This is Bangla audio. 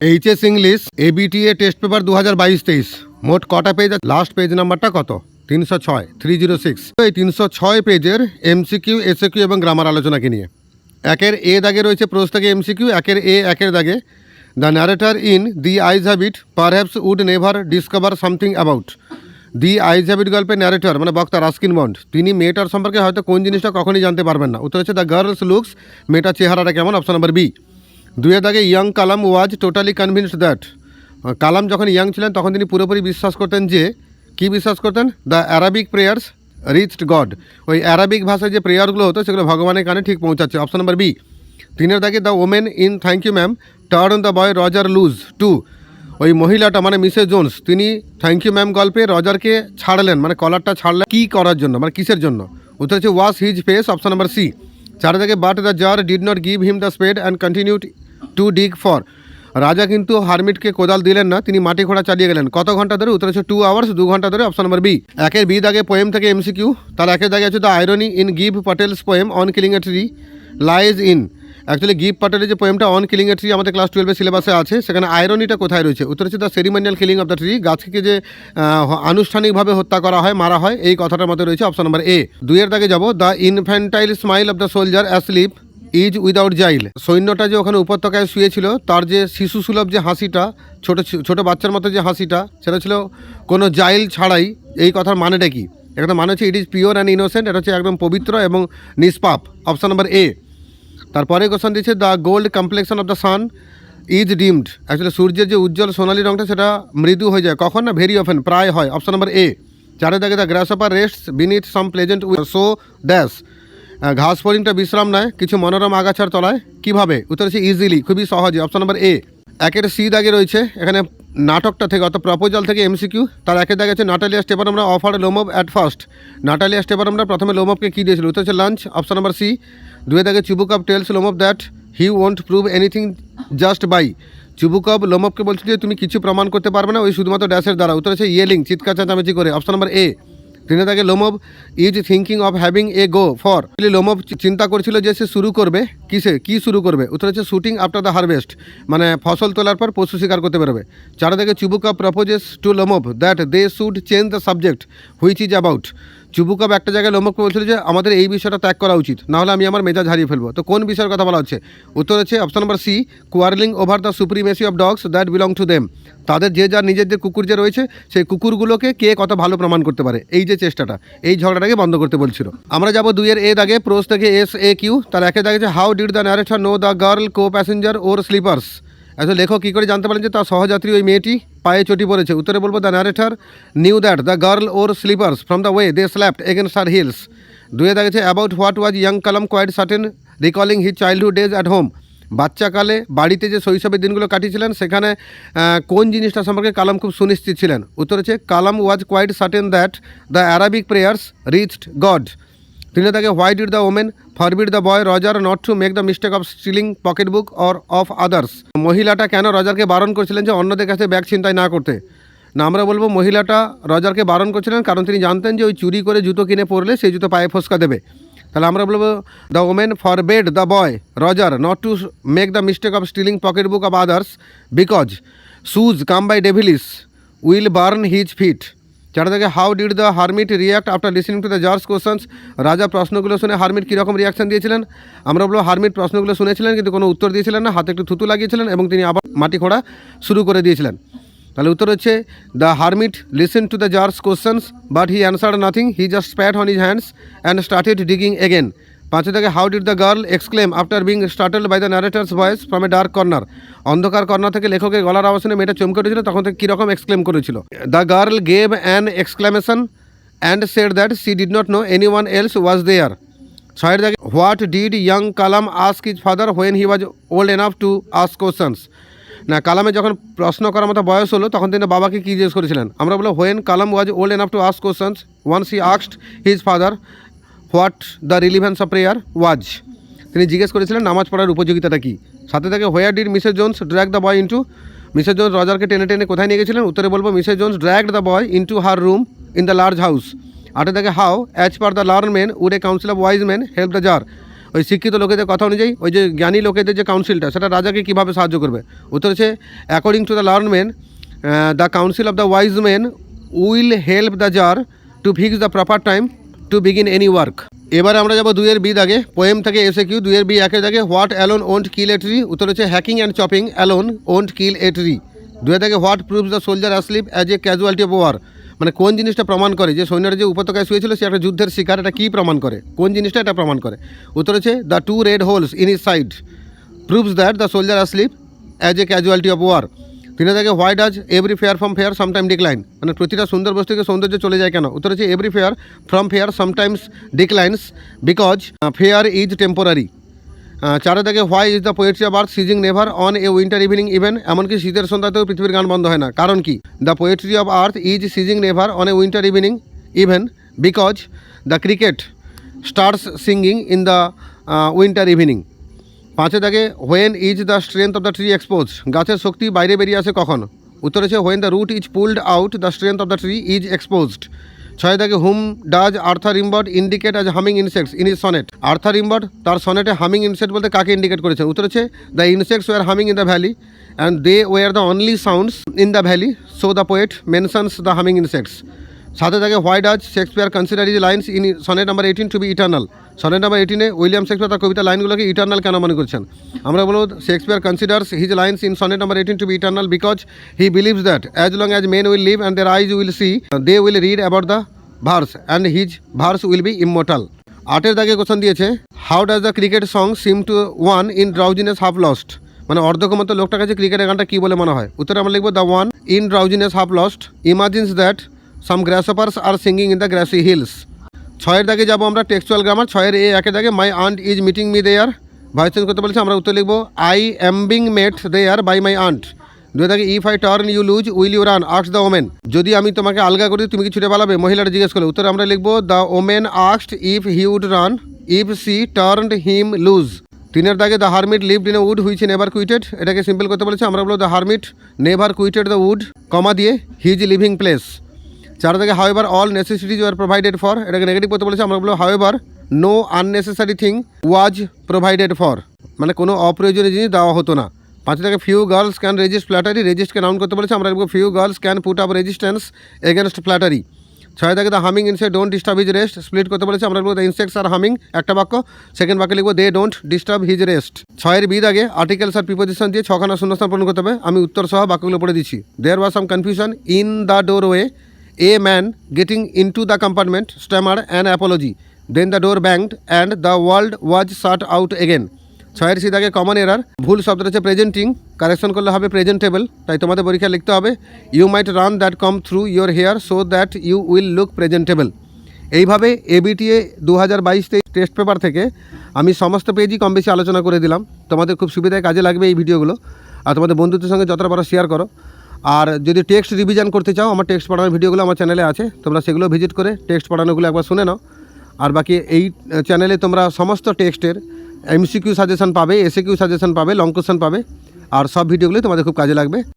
HS English ABTA test paper 2022-23 মোট কটা পেজ? লাস্ট পেজ নাম্বারটা কত? 306 306। এই 306 পেজের এমসিকিউ, এসএকিউ এবং গ্রামার আলোচনাকে নিয়ে একের এ দাগে রয়েছে প্রোজ থেকে এমসিকিউ। একের দাগে the narrator in the eyes have it perhaps would never discover something about. The eyes have it গল্পের ন্যারেটর মানে বক্তা রাস্কিন বন্ড, তিনি মেয়েটার সম্পর্কে হয়তো কোন জিনিসটা কখনই জানতে পারবেন না। উত্তর হচ্ছে দ্য গার্লস লুকস, মেয়েটার চেহারাটা কেমন, অপশন নাম্বার বি। দুয়ের দাগে young Kalam was totally convinced that, Kalam যখন ইয়ং ছিলেন তখন তিনি পুরোপুরি বিশ্বাস করতেন যে, কি বিশ্বাস করতেন? The Arabic prayers reached god, ওই অ্যারাবিক ভাষায় যে প্রেয়ারগুলো হতো সেগুলো ভগবানের কানে ঠিক পৌঁছাচ্ছে, অপশন নাম্বার বি। তিনের দাগে the woman in thank you ma'am turn the boy Roger loose to, ওই মহিলাটা মানে মিসেস জোন্স তিনি থ্যাংক ইউ ম্যাম গল্পে রজারকে ছাড়লেন, মানে কলারটা ছাড়লেন কী করার জন্য, মানে কিসের জন্য? উত্তর হচ্ছে wash his face, option number C. চার দাগে but the tsar did not give him the spade and continued to dig for, রাজা কিন্তু হারমিটকে কোদাল দিলেন না, তিনি মাটি খোঁড়া চালিয়ে গেলেন। কত ঘন্টা ধরে? উত্তর হচ্ছে 2 আওয়ার্স, 2 ঘন্টা ধরে, অপশন নাম্বার বি। একের বি দাগে পোয়েম থেকে এমসিকিউ, তার একের দাগে আছে the irony in give petals poem on killing a tree lies in. Actually give প্যাটেলের যে পোয়েমটা অন কিলিং এ ট্রি আমাদের ক্লাস 12-এর সিলেবাসে আছে, সেখানে আইরনিটা কোথায় রয়েছে? উত্তর হচ্ছে the ceremonial killing of the tree, গাছকে যে আনুষ্ঠানিকভাবে হত্যা করা হয়, মারা হয়, এই কথাটার মধ্যে রয়েছে, অপশন নাম্বার এ। দুইয়ের দাগে যাব the infantile smile of the soldier asleep is without guile, সৈন্যটা যে ওখানে উপত্যকায় শুয়েছিল তার যে শিশু সুলভ যে হাসিটা, ছোট বাচ্চার মতো যে হাসিটা, সেটা ছিল কোনো জাইল ছাড়াই। এই কথার মানেটা কি? একটা মানে হচ্ছে it is pure and innocent, এটা হচ্ছে একদম পবিত্র এবং নিষ্পাপ, অপশন নাম্বার এ। তারপরে কোশ্চেন দিচ্ছে the gold complexion of the sun is deemed, actually সূর্যের যে উজ্জ্বল সোনালি রঙটা সেটা মৃদু হয়ে যায়, কখন না? ভেরি অফেন, প্রায় হয়, অপশন নাম্বার এ। চারের দাগে the গ্রাসহপার রেস্টস beneath some pleasant so dash, ঘাস ফড়িংটা বিশ্রাম নেয় কিছু মনোরম আগাছার তলায়, কিভাবে? উত্তর হচ্ছে ইজিলি, খুবই সহজে, অপশন নাম্বার এ। একের সি দাগে রয়েছে এখানে নাটকটা থেকে অর্থাৎ প্রপোজাল থেকে এমসিকিউ, তার একের দাগে আছে Natalia Stepanovna offer Lomov at first, Natalia Stepanovna প্রথমে লোমবকে কী দিয়েছিল? উত্তর হচ্ছে লাঞ্চ, অপশন নাম্বার সি। দুয়ে দাগে Chubukov tells Lomov that he won't prove anything just by, Chubukov লোমবকে বলছে যে তুমি কিছু প্রমাণ করতে পারবে না ওই শুধুমাত্র ড্যাশের দ্বারা, উত্তর হচ্ছে ইয়েলিং, চিৎকার চেঁচামেচি করে, অপশন নাম্বার এ। তিনে দাগে লোমব is thinking of having a go for, লোমব চিন্তা করছিল যে সে শুরু করবে কি শুরু করবে? উত্তর হচ্ছে শুটিং আফটার দ্য হারভেস্ট, মানে ফসল তোলার পর পশু শিকার করতে বেরোবে। চার দাগে Chubukov proposes to Lomov that they should change the subject which is about, Chubukov একটা জায়গায় লোমবকে বলছিল যে আমাদের এই বিষয়টা ত্যাগ করা উচিত, নাহলে আমি আমার মেজাজ হারিয়ে ফেলবো। তো কোন বিষয়ের কথা বলা হচ্ছে? উত্তর হচ্ছে option number C, quarrelling over the supremacy of dogs that belong to them, তাদের যে যার নিজেদের কুকুর যে রয়েছে সেই কুকুরগুলোকে কে কত ভালো প্রমাণ করতে পারে, এই যে চেষ্টাটা, এই ঝগড়াটাকে বন্ধ করতে বলছিল। আমরা যাব দুইয়ের এ দাগে প্রোজ থেকে এস এ কিউ, তার একে দাগে যে how did the narrator know the girl co passenger or sleepers, এত লেখক কী করে জানতে পারেন যে তার সহযাত্রী ওই মেয়েটি পায়ে চটি পড়েছে? উত্তরে বলবো the narrator knew that the girl wore slippers from the way they slapped against her heels. দুয়ে দাগেছে about what was young Kalam quite certain recalling his childhood days at home, বাচ্চাকালে বাড়িতে যে শৈশবের দিনগুলো কাটিয়েছিলেন সেখানে কোন জিনিসটা সম্পর্কে কালাম খুব সুনিশ্চিত ছিলেন? উত্তর হচ্ছে Kalam was quite certain that the Arabic prayers reached God. তিনি তাকে why did the women forbid the boy Roger not to make the mistake of stealing pocket book or of others, মহিলাটা কেন রজারকে বারণ করছিলেন যে অন্যদের কাছে ব্যাগ ছিনতাই না করতে? না, আমরা বলবো মহিলাটা রজারকে বারণ করছিলেন কারণ তিনি জানতেন যে ওই চুরি করে জুতো কিনে পরলে সেই জুতো পায়ে ফসকা দেবে। তাহলে আমরা বলবো the women forbade the boy Roger not to make the mistake of stealing pocket book of others because shoes come by devilish will burn his feet. চারটা থেকে how did the hermit react after listening to the tsar's questions, রাজা প্রশ্নগুলো শুনে হারমিট কীরকম রিয়াকশন দিয়েছিলেন? আমরা বলবো হারমিট প্রশ্নগুলো শুনেছিলেন কিন্তু কোনো উত্তর দিয়েছিলেন না, হাতে একটু থুতু লাগিয়েছিলেন এবং তিনি আবার মাটি খোঁড়া শুরু করে দিয়েছিলেন। তাহলে উত্তর হচ্ছে the hermit listen to the tsar's questions but he answered nothing, he just spat on his hands and started digging again. পাঁচে থেকে how did the girl exclaim after being startled by the narrator's voice from a dark corner, অন্ধকার কর্নার থেকে লেখকের গলার আওয়াজ শুনে মেয়েটা চমকে উঠেছিল, তখন থেকে কীরকম এক্সক্লেম করেছিল? The girl gave an exclamation and said that she did not know anyone else was there. ছয়ের দাগে what did young Kalam ask his father when he was old enough to ask questions, না কালামে যখন প্রশ্ন করার মতো বয়স হলো তখন তিনি বাবাকে কী জিজ্ঞেস করেছিলেন? আমরা বলবো when Kalam was old enough to ask questions once he asked his father what the relevance of prayer was, তিনি জিজ্ঞেস করেছিলেন নামাজ পড়ার উপযোগিতাটা কী। সাথে থেকে where did Mrs Jones drag the boy into, Mrs Jones রজারকে টেনে টেনে কোথায় নিয়ে গেছিলেন? উত্তরে বলবো Mrs Jones dragged the boy into her room in the large house. আটে থেকে how as per the learned main would a council of wise men help the tsar, ওই শিক্ষিত লোকেদের কথা অনুযায়ী ওই যে জ্ঞানী লোকেদের যে কাউন্সিলটা সেটা রাজাকে কীভাবে সাহায্য করবে? উত্তর হচ্ছে according to the learned men the council of the wise men will help the tsar to fix the proper time to begin any work. এবারে আমরা যাবো 2-এর বি দাগে, পোয়েম থেকে এসএকিউ 2-এর বি 1-এর দাগে what alone won't kill a tree. উত্তর হচ্ছে hacking and chopping alone won't kill a tree. 2-এর দাগে what proves the soldier asleep as a casualty of war. মানে কোন জিনিসটা প্রমাণ করে যে সৈন্যরা যে উপত্যকায় শুয়েছিল সে একটা যুদ্ধের শিকার, এটা কী প্রমাণ করে, কোন জিনিসটা এটা প্রমাণ করে? উত্তর হচ্ছে the 2 red holes in his side proves that the soldier asleep as a casualty of war. 3-এর দাগে why does every fair from fair sometime decline. মানে প্রতিটা সুন্দর বস্তু থেকে সৌন্দর্য চলে যায় কেন? উত্তর হচ্ছে every fair from fair sometimes declines because fair is temporary. 4-এর দাগে why is the poetry of earth ceasing never on a winter evening even. এমনকি শীতের সন্ধ্যাতেও পৃথিবীর গান বন্ধ হয় না, কারণ কি? The poetry of earth is ceasing never on a winter evening even because the cricket starts singing in the winter evening. 5-এর দাগে when is the strength of the tree expose. গাছের শক্তি বাইরে বেরিয়ে আসে কখন? উত্তর হচ্ছে when the root is pulled out the strength of the tree is exposed. 6-এর দাগে whom does Arthur Rimbaud indicate as humming insects in his sonnet. Arthur রিম্বট তার সনেটে হামিং ইনসেক্ট বলতে কাকে ইন্ডিকেট করেছেন? উত্তর হচ্ছে the insects were humming in the valley and they were the only sounds in the valley so the poet mentions the humming insects. 7-এর দাগে why does Shakespeare consider his lines in sonnet number 18 to be eternal. Sonnet number 18-এ উইলিয়াম শেক্সপিয়ার তার কবিতা লাইনগুলোকে ইটার্নাল কেন মনে করছেন? আমরা বলব Shakespeare considers his lines in sonnet number 18 to be eternal because he believes that as long as men will live and their eyes will see they will read about the verse and his verse will be immortal. 8-এর দাগে কোশ্চেন দিয়েছে how does the cricket song seem to one in drowsiness half lost. মানে অর্ধকমত লোকটার কাছে ক্রিকেটের গানটা কী বলে মনে হয়? উত্তরে আমরা লিখবো the one in drowsiness half lost imagines that some grasshoppers are singing in the grassy hills. 6-এর দাগে যাবো আমরা টেক্সচুয়াল গ্রামার। 6-এর এ 1-এর দাগে my aunt is meeting me there. Voice change করতে বলেছে, আমরা উত্তর লিখবো I am being met there by my aunt. 2-এর দাগে if I turn you loose will you run ask the women. যদি আমি তোমাকে আলগা করি তুমি কি ছুটে পালাবে? মহিলাটা জিজ্ঞেস করলে। উত্তরে আমরা লিখবো the women asked if he would run if she turned him loose. 3-এর দাগে the hermit lived in a wood which never quitted. এটাকে সিম্পল করতে বলেছে, আমরা বলবো the hermit never quitted the wood comma দিয়ে হিজ লিভিং প্লেস। 4 দাগে however all necessities were provided for. এটাকে নেগেটিভ করতে বলেছে, আমরা বলবো however no unnecessary thing was provided for. মানে কোনো অপ্রয়োজনীয় জিনিস দেওয়া হতো না। 5 দাগে few girls can resist flattery. রেজিস্টকে নাউন করতে বলেছে, আমরা বলবো few girls can put up resistance against flattery. 6 দাগে the humming insect don't disturb his rest. Split করতে বলেছে, আমরা বলবো দ্য ইনসেক্টস আর হামিং একটা বাক্য, সেকেন্ড বাক্যে লিখবো they don't disturb his rest. 6-এর বি দাগে আর্টিকেলস আর প্রিপোজিশন দিয়ে 6খানা শূন্যস্থান পূরণ করতে হবে। আমি উত্তর সহ বাক্যগুলো পড়ে দিচ্ছি। There was some confusion in the doorway A man getting into the compartment stammered an apology. Then the door banged and the world was shut out again. 6-এর সি দাগে কমন এরার। ভুল শব্দ হচ্ছে প্রেজেন্টিং, কারেকশন করলে হবে প্রেজেন্টেবল। তাই তোমাদের পরীক্ষা লিখতে হবে you might run that comb through your hair so that you will look presentable. এইভাবে এবিটিএ 2022-23 টেস্ট পেপার থেকে আমি সমস্ত পেজই কম বেশি আলোচনা করে দিলাম। তোমাদের খুব সুবিধায় কাজে লাগবে এই ভিডিওগুলো, আর তোমাদের বন্ধুদের সঙ্গে যতটা পারো শেয়ার করো। আর যদি টেক্সট রিভিশন করতে চাও, আমার টেক্সট পড়ানোর ভিডিওগুলো আমার চ্যানেলে আছে, তোমরা সেগুলো ভিজিট করে টেক্সট পড়ানোগুলো একবার শুনে নাও। আর বাকি এই চ্যানেলে তোমরা সমস্ত টেক্সটের এমসিকিউ সাজেশন পাবে, এসএকিউ সাজেশন পাবে, লং কোশ্চেন পাবে, আর সব ভিডিওগুলোই তোমাদের খুব কাজে লাগবে।